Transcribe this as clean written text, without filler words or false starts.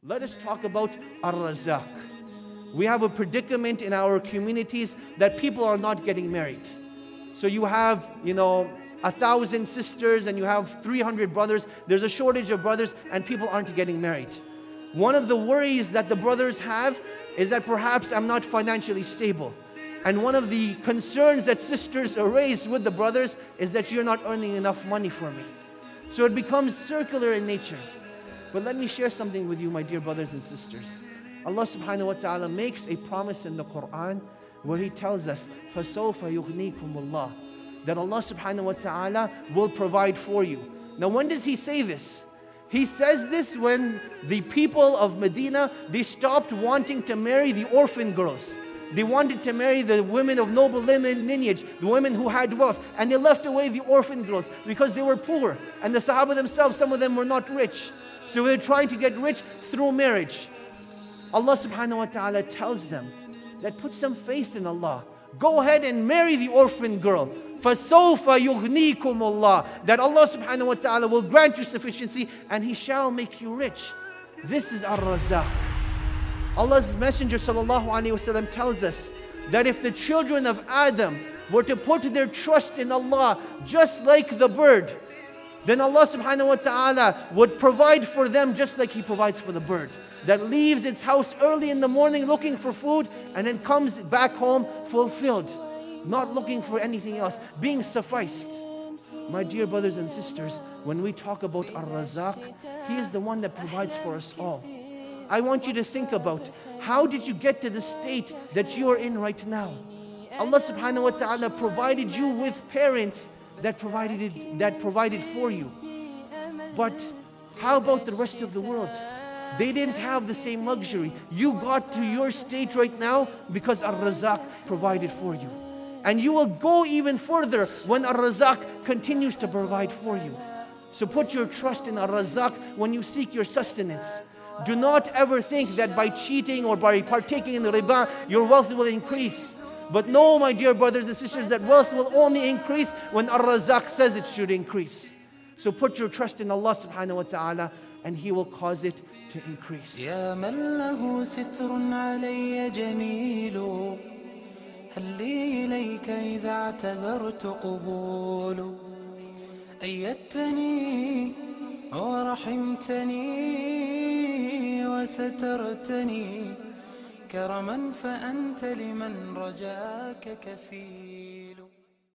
Let us talk about Ar-Razaq. We have a predicament in our communities that people are not getting married. So you have, 1,000 sisters and you have 300 brothers. There's a shortage of brothers and people aren't getting married. One of the worries that the brothers have is that perhaps I'm not financially stable. And one of the concerns that sisters raise with the brothers is that you're not earning enough money for me. So it becomes circular in nature. But let me share something with you, my dear brothers and sisters. Allah subhanahu wa ta'ala makes a promise in the Quran where He tells us, فَسَوْفَ يُغْنِيكُمُ اللَّهِ, that Allah subhanahu wa ta'ala will provide for you. Now when does He say this? He says this when the people of Medina, they stopped wanting to marry the orphan girls. They wanted to marry the women of noble lineage, the women who had wealth, and they left away the orphan girls because they were poor. And the Sahaba themselves, some of them were not rich. So they're trying to get rich through marriage. Allah subhanahu wa ta'ala tells them that put some faith in Allah. Go ahead and marry the orphan girl. فَسَوْفَ يُغْنِيكُمُ اللَّهِ, that Allah subhanahu wa ta'ala will grant you sufficiency and He shall make you rich. This is Ar-Razaq. Allah's Messenger sallallahu alaihi wasallam tells us that if the children of Adam were to put their trust in Allah just like the bird, then Allah subhanahu wa ta'ala would provide for them just like He provides for the bird that leaves its house early in the morning looking for food and then comes back home fulfilled, not looking for anything else, being sufficed. My dear brothers and sisters, when we talk about Ar-Razaq, He is the one that provides for us all. I want you to think about, how did you get to the state that you are in right now? Allah subhanahu wa ta'ala provided you with parents that provided for you. But how about the rest of the world? They didn't have the same luxury. You got to your state right now because Ar-Razaq provided for you. And you will go even further when Ar-Razaq continues to provide for you. So put your trust in Ar-Razaq when you seek your sustenance. Do not ever think that by cheating or by partaking in the riba, your wealth will increase. But know, my dear brothers and sisters, that wealth will only increase when Ar-Razaq says it should increase. So put your trust in Allah subhanahu wa ta'ala and He will cause it to increase. يا من له ستر علي جميل هل لي إليك إذا اعتذرت قبول أيدتني ورحمتني وسترتني كرما فأنت لمن رجاك كفيل.